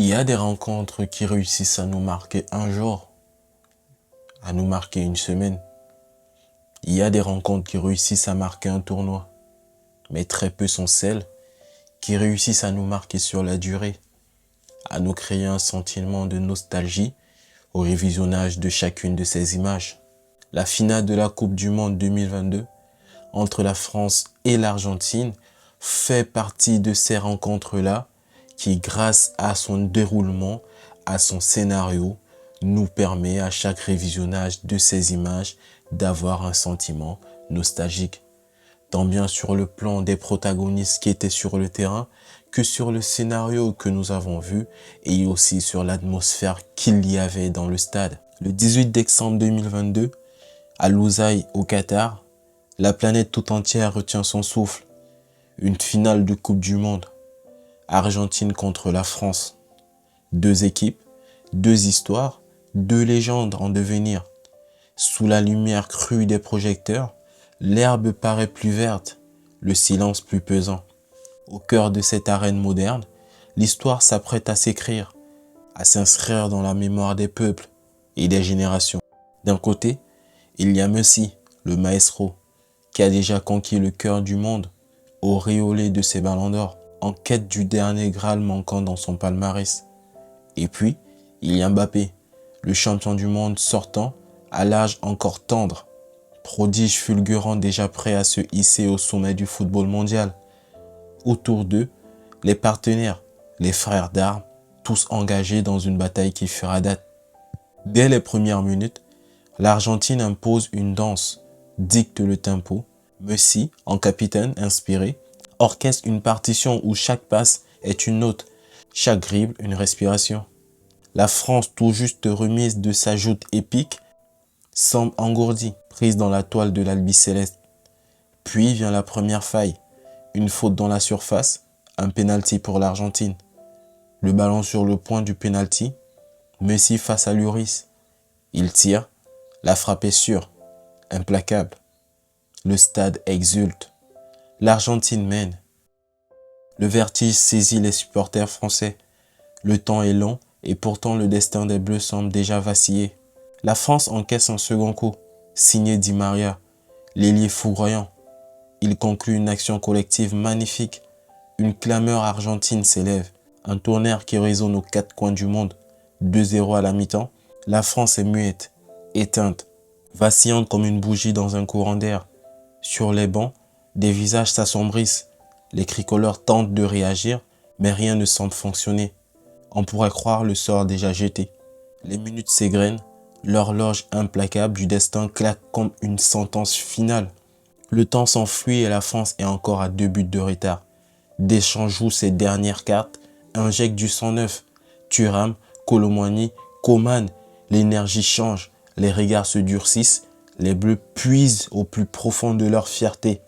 y a des rencontres qui réussissent à nous marquer un jour, à nous marquer une semaine. Il y a des rencontres qui réussissent à marquer un tournoi. Mais très peu sont celles qui réussissent à nous marquer sur la durée, à nous créer un sentiment de nostalgie au révisionnage de chacune de ces images. La finale de la Coupe du Monde 2022 entre la France et l'Argentine fait partie de ces rencontres-là qui, grâce à son déroulement, à son scénario, nous permet à chaque révisionnage de ces images d'avoir un sentiment nostalgique. Tant bien sur le plan des protagonistes qui étaient sur le terrain que sur le scénario que nous avons vu et aussi sur l'atmosphère qu'il y avait dans le stade. Le 18 décembre 2022, à Losail au Qatar, la planète tout entière retient son souffle. Une finale de Coupe du Monde. Argentine contre la France. Deux équipes, deux histoires, deux légendes en devenir. Sous la lumière crue des projecteurs, l'herbe paraît plus verte, le silence plus pesant. Au cœur de cette arène moderne, l'histoire s'apprête à s'écrire, à s'inscrire dans la mémoire des peuples et des générations. D'un côté, il y a Messi, le maestro, qui a déjà conquis le cœur du monde, auréolé de ses ballons d'or, en quête du dernier Graal manquant dans son palmarès. Et puis, il y a Mbappé, le champion du monde sortant à l'âge encore tendre, prodige fulgurant déjà prêt à se hisser au sommet du football mondial. Autour d'eux, les partenaires, les frères d'armes, tous engagés dans une bataille qui fera date. Dès les premières minutes, l'Argentine impose une danse, dicte le tempo. Messi, en capitaine inspiré, orchestre une partition où chaque passe est une note, chaque dribble une respiration. La France, tout juste remise de sa joute épique, semble engourdie, prise dans la toile de l'albicéleste. Puis vient la première faille, une faute dans la surface, un pénalty pour l'Argentine. Le ballon sur le point du pénalty, Messi face à Lloris. Il tire, la frappe est sûre, implacable. Le stade exulte. L'Argentine mène. Le vertige saisit les supporters français. Le temps est long et pourtant le destin des Bleus semble déjà vaciller. La France encaisse un second coup, signé Di Maria, l'ailier foudroyant. Il conclut une action collective magnifique. Une clameur argentine s'élève. Un tonnerre qui résonne aux quatre coins du monde. 2-0 à la mi-temps. La France est muette, éteinte, vacillante comme une bougie dans un courant d'air. Sur les bancs, des visages s'assombrissent. Les tricolores tentent de réagir, mais rien ne semble fonctionner. On pourrait croire le sort déjà jeté. Les minutes s'égrènent, l'horloge implacable du destin claque comme une sentence finale. Le temps s'enfuit et la France est encore à 2 buts de retard. Deschamps joue ses dernières cartes, injecte du sang neuf. Thuram, Kolo Muani, Coman, l'énergie change, les regards se durcissent. Les Bleus puisent au plus profond de leur fierté,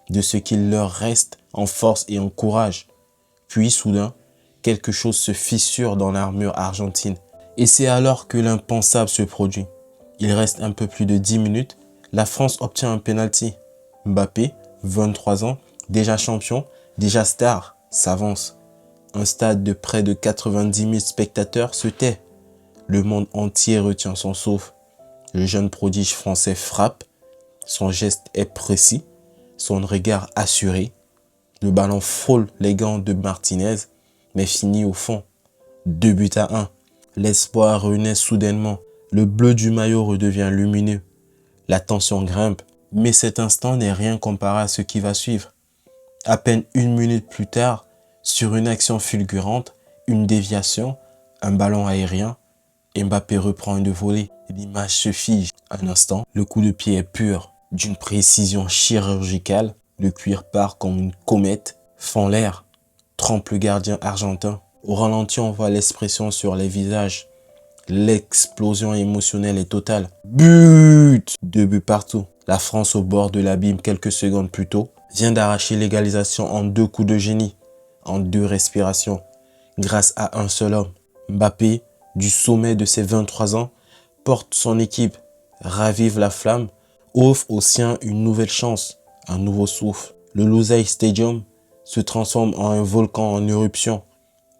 de ce qu'il leur reste en force et en courage. Puis soudain, quelque chose se fissure dans l'armure argentine. Et c'est alors que l'impensable se produit. Il reste un peu plus de 10 minutes, la France obtient un penalty. Mbappé, 23 ans, déjà champion, déjà star, s'avance. Un stade de près de 90 000 spectateurs se tait. Le monde entier retient son souffle. Le jeune prodige français frappe, son geste est précis, son regard assuré. Le ballon frôle les gants de Martinez, mais finit au fond. 2-1. L'espoir renaît soudainement. Le bleu du maillot redevient lumineux. La tension grimpe, mais cet instant n'est rien comparé à ce qui va suivre. À peine 1 minute plus tard, sur une action fulgurante, une déviation, un ballon aérien, Mbappé reprend une volée. L'image se fige. Un instant, le coup de pied est pur, d'une précision chirurgicale. Le cuir part comme une comète, fend l'air, trempe le gardien argentin. Au ralenti, on voit l'expression sur les visages. L'explosion émotionnelle est totale. But! 2 buts partout. La France, au bord de l'abîme quelques secondes plus tôt, vient d'arracher l'égalisation en 2 coups de génie, en 2 respirations, grâce à un seul homme. Mbappé, du sommet de ses 23 ans, porte son équipe, ravive la flamme, offre aux siens une nouvelle chance, un nouveau souffle. Le Losail Stadium se transforme en un volcan en éruption.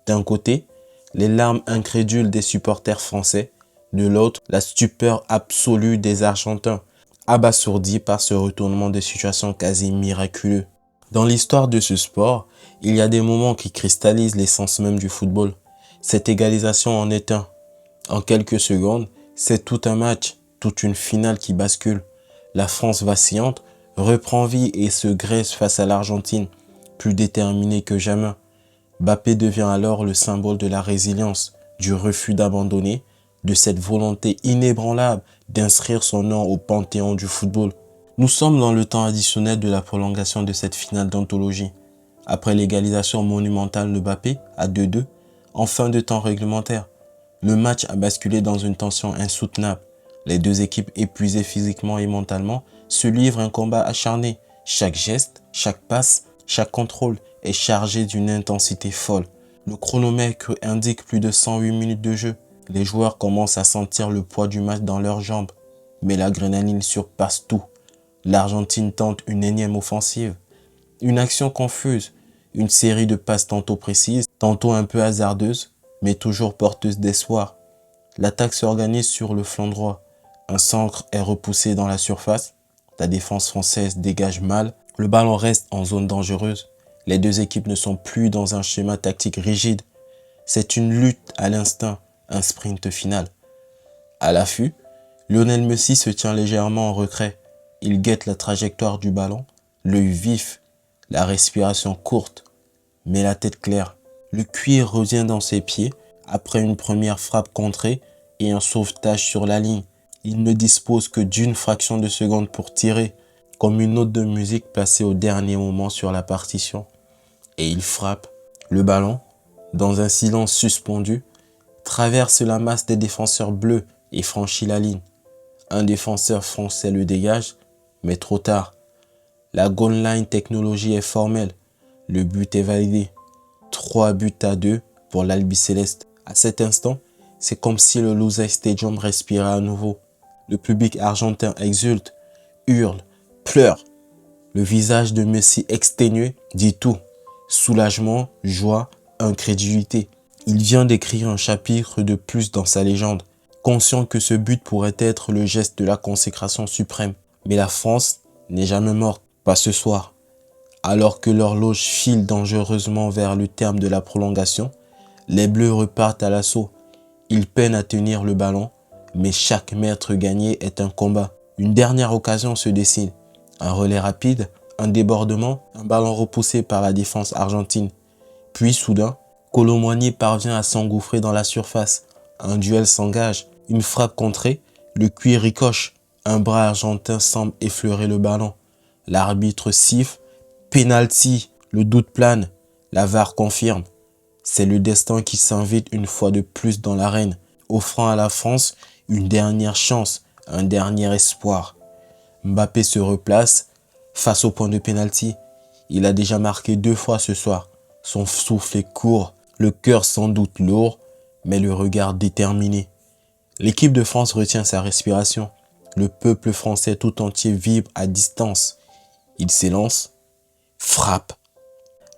D'un côté, les larmes incrédules des supporters français, de l'autre, la stupeur absolue des Argentins, abasourdis par ce retournement de situation quasi miraculeux. Dans l'histoire de ce sport, il y a des moments qui cristallisent l'essence même du football. Cette égalisation en est un. En quelques secondes, c'est tout un match, toute une finale qui bascule. La France vacillante reprend vie et se graisse face à l'Argentine, plus déterminée que jamais. Mbappé devient alors le symbole de la résilience, du refus d'abandonner, de cette volonté inébranlable d'inscrire son nom au panthéon du football. Nous sommes dans le temps additionnel de la prolongation de cette finale d'anthologie. Après l'égalisation monumentale de Mbappé à 2-2, en fin de temps réglementaire, le match a basculé dans une tension insoutenable. Les deux équipes épuisées physiquement et mentalement se livrent un combat acharné. Chaque geste, chaque passe, chaque contrôle est chargé d'une intensité folle. Le chronomètre indique plus de 108 minutes de jeu. Les joueurs commencent à sentir le poids du match dans leurs jambes. Mais l'adrénaline surpasse tout. L'Argentine tente une énième offensive. Une action confuse, une série de passes tantôt précises, tantôt un peu hasardeuses, mais toujours porteuses d'espoir. L'attaque s'organise sur le flanc droit. Un centre est repoussé dans la surface. La défense française dégage mal. Le ballon reste en zone dangereuse. Les deux équipes ne sont plus dans un schéma tactique rigide. C'est une lutte à l'instinct, un sprint final. À l'affût, Lionel Messi se tient légèrement en retrait. Il guette la trajectoire du ballon, l'œil vif, la respiration courte, mais la tête claire. Le cuir revient dans ses pieds après une première frappe contrée et un sauvetage sur la ligne. Il ne dispose que d'une fraction de seconde pour tirer, comme une note de musique placée au dernier moment sur la partition. Et il frappe. Le ballon, dans un silence suspendu, traverse la masse des défenseurs bleus et franchit la ligne. Un défenseur français le dégage, mais trop tard. La goal line technologie est formelle. Le but est validé. 3-2 pour l'Albiceleste. À cet instant, c'est comme si le Lusail Stadium respirait à nouveau. Le public argentin exulte, hurle, pleure. Le visage de Messi exténué dit tout. Soulagement, joie, incrédulité. Il vient d'écrire un chapitre de plus dans sa légende, conscient que ce but pourrait être le geste de la consécration suprême. Mais la France n'est jamais morte, pas ce soir. Alors que l'horloge file dangereusement vers le terme de la prolongation, les Bleus repartent à l'assaut. Ils peinent à tenir le ballon, mais chaque mètre gagné est un combat. Une dernière occasion se dessine. Un relais rapide, un débordement, un ballon repoussé par la défense argentine. Puis soudain, Kolo Muani parvient à s'engouffrer dans la surface. Un duel s'engage, une frappe contrée, le cuir ricoche. Un bras argentin semble effleurer le ballon. L'arbitre siffle, penalty, le doute plane, la VAR confirme. C'est le destin qui s'invite une fois de plus dans l'arène, offrant à la France une dernière chance, un dernier espoir. Mbappé se replace face au point de pénalty. Il a déjà marqué 2 fois ce soir. Son souffle est court, le cœur sans doute lourd, mais le regard déterminé. L'équipe de France retient sa respiration. Le peuple français tout entier vibre à distance. Il s'élance, frappe.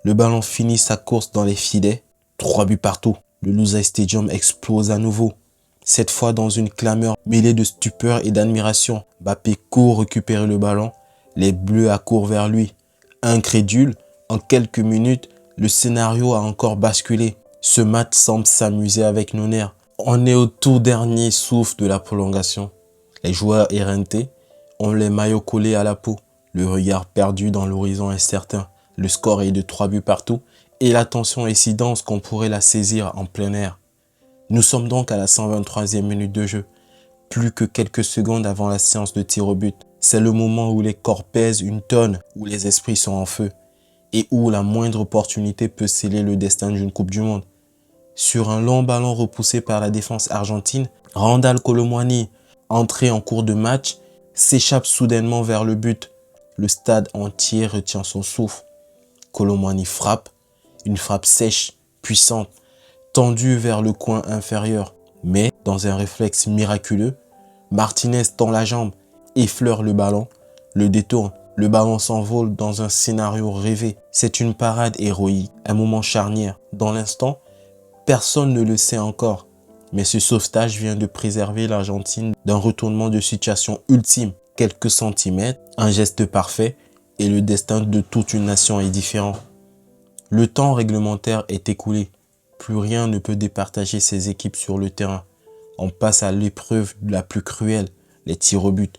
Le ballon finit sa course dans les filets. 3 buts partout. Le Lusail Stadium explose à nouveau. Cette fois dans une clameur mêlée de stupeur et d'admiration. Mbappé court récupérer le ballon. Les Bleus accourent vers lui. Incrédule, en quelques minutes, le scénario a encore basculé. Ce match semble s'amuser avec nos nerfs. On est au tout dernier souffle de la prolongation. Les joueurs éreintés ont les maillots collés à la peau. Le regard perdu dans l'horizon incertain. Le score est de 3 buts partout et la tension est si dense qu'on pourrait la saisir en plein air. Nous sommes donc à la 123e minute de jeu. Plus que quelques secondes avant la séance de tir au but. C'est le moment où les corps pèsent une tonne, où les esprits sont en feu et où la moindre opportunité peut sceller le destin d'une Coupe du Monde. Sur un long ballon repoussé par la défense argentine, Randal Kolo Muani, entré en cours de match, s'échappe soudainement vers le but. Le stade entier retient son souffle. Kolo Muani frappe, une frappe sèche, puissante, tendue vers le coin inférieur. Mais, dans un réflexe miraculeux, Martinez tend la jambe, effleure le ballon, le détourne. Le ballon s'envole dans un scénario rêvé. C'est une parade héroïque, un moment charnière. Dans l'instant, Personne ne le sait encore, mais ce sauvetage vient de préserver l'Argentine d'un retournement de situation ultime. Quelques centimètres, un geste parfait et le destin de toute une nation est différent. Le temps réglementaire est écoulé. Plus rien ne peut départager ces équipes sur le terrain. On passe à l'épreuve la plus cruelle, les tirs au but.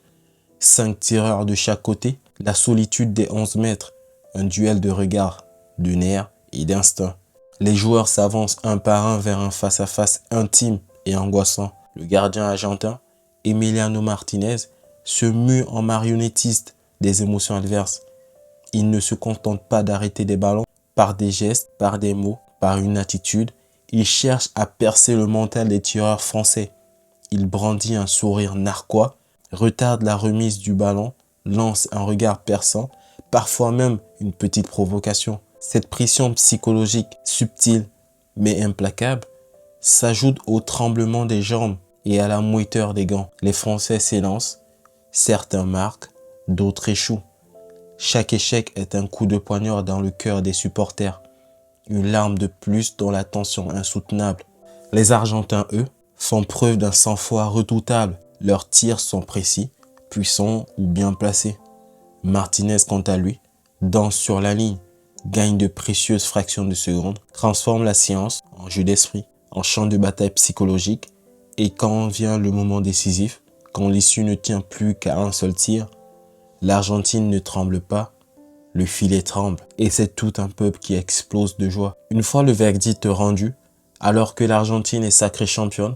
5 tireurs de chaque côté, la solitude des 11 mètres, un duel de regards, de nerfs et d'instinct. Les joueurs s'avancent un par un vers un face-à-face intime et angoissant. Le gardien argentin, Emiliano Martinez, se mue en marionnettiste des émotions adverses. Il ne se contente pas d'arrêter des ballons par des gestes, par des mots, par une attitude. Il cherche à percer le mental des tireurs français. Il brandit un sourire narquois, retarde la remise du ballon, lance un regard perçant, parfois même une petite provocation. Cette pression psychologique subtile mais implacable s'ajoute au tremblement des jambes et à la moiteur des gants. Les Français s'élancent, certains marquent, d'autres échouent. Chaque échec est un coup de poignard dans le cœur des supporters, une larme de plus dans la tension insoutenable. Les Argentins, eux, font preuve d'un sang-froid redoutable. Leurs tirs sont précis, puissants ou bien placés. Martinez, quant à lui, danse sur la ligne, gagne de précieuses fractions de seconde, transforme la séance en jeu d'esprit, en champ de bataille psychologique, et quand vient le moment décisif, quand l'issue ne tient plus qu'à un seul tir, l'Argentine ne tremble pas, le filet tremble, et c'est tout un peuple qui explose de joie. Une fois le verdict rendu, alors que l'Argentine est sacrée championne,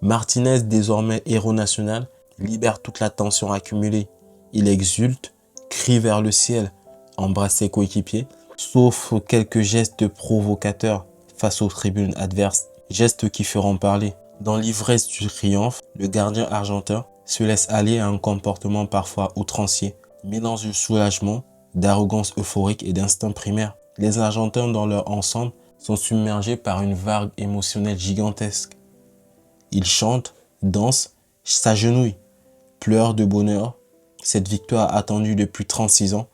Martinez, désormais héros national, libère toute la tension accumulée. Il exulte, crie vers le ciel, embrasse ses coéquipiers, sauf quelques gestes provocateurs face aux tribunes adverses, gestes qui feront parler. Dans l'ivresse du triomphe, le gardien argentin se laisse aller à un comportement parfois outrancier, mélange de soulagement, d'arrogance euphorique et d'instinct primaire. Les Argentins dans leur ensemble sont submergés par une vague émotionnelle gigantesque. Ils chantent, dansent, s'agenouillent, pleurent de bonheur. Cette victoire attendue depuis 36 ans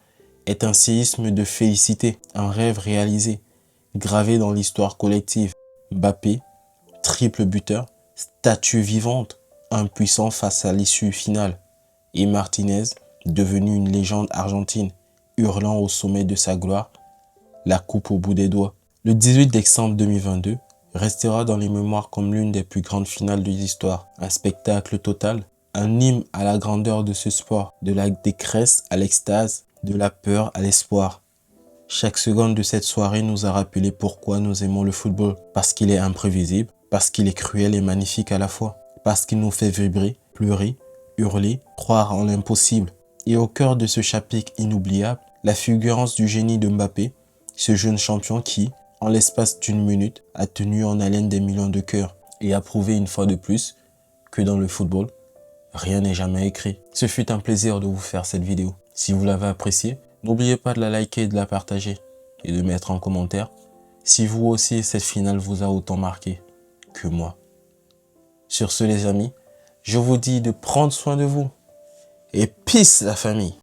est un séisme de félicité, un rêve réalisé, gravé dans l'histoire collective. Mbappé, triple buteur, statue vivante, impuissant face à l'issue finale. Et Martinez, devenu une légende argentine, hurlant au sommet de sa gloire, la coupe au bout des doigts. Le 18 décembre 2022 restera dans les mémoires comme l'une des plus grandes finales de l'histoire. Un spectacle total, un hymne à la grandeur de ce sport, de la détresse à l'extase, de la peur à l'espoir. Chaque seconde de cette soirée nous a rappelé pourquoi nous aimons le football. Parce qu'il est imprévisible, parce qu'il est cruel et magnifique à la fois, parce qu'il nous fait vibrer, pleurer, hurler, croire en l'impossible. Et au cœur de ce chapitre inoubliable, la fulgurance du génie de Mbappé, ce jeune champion qui, en l'espace d'une minute, a tenu en haleine des millions de cœurs et a prouvé une fois de plus que dans le football, rien n'est jamais écrit. Ce fut un plaisir de vous faire cette vidéo. Si vous l'avez appréciée, n'oubliez pas de la liker et de la partager et de mettre en commentaire si vous aussi cette finale vous a autant marqué que moi. Sur ce les amis, je vous dis de prendre soin de vous et peace la famille.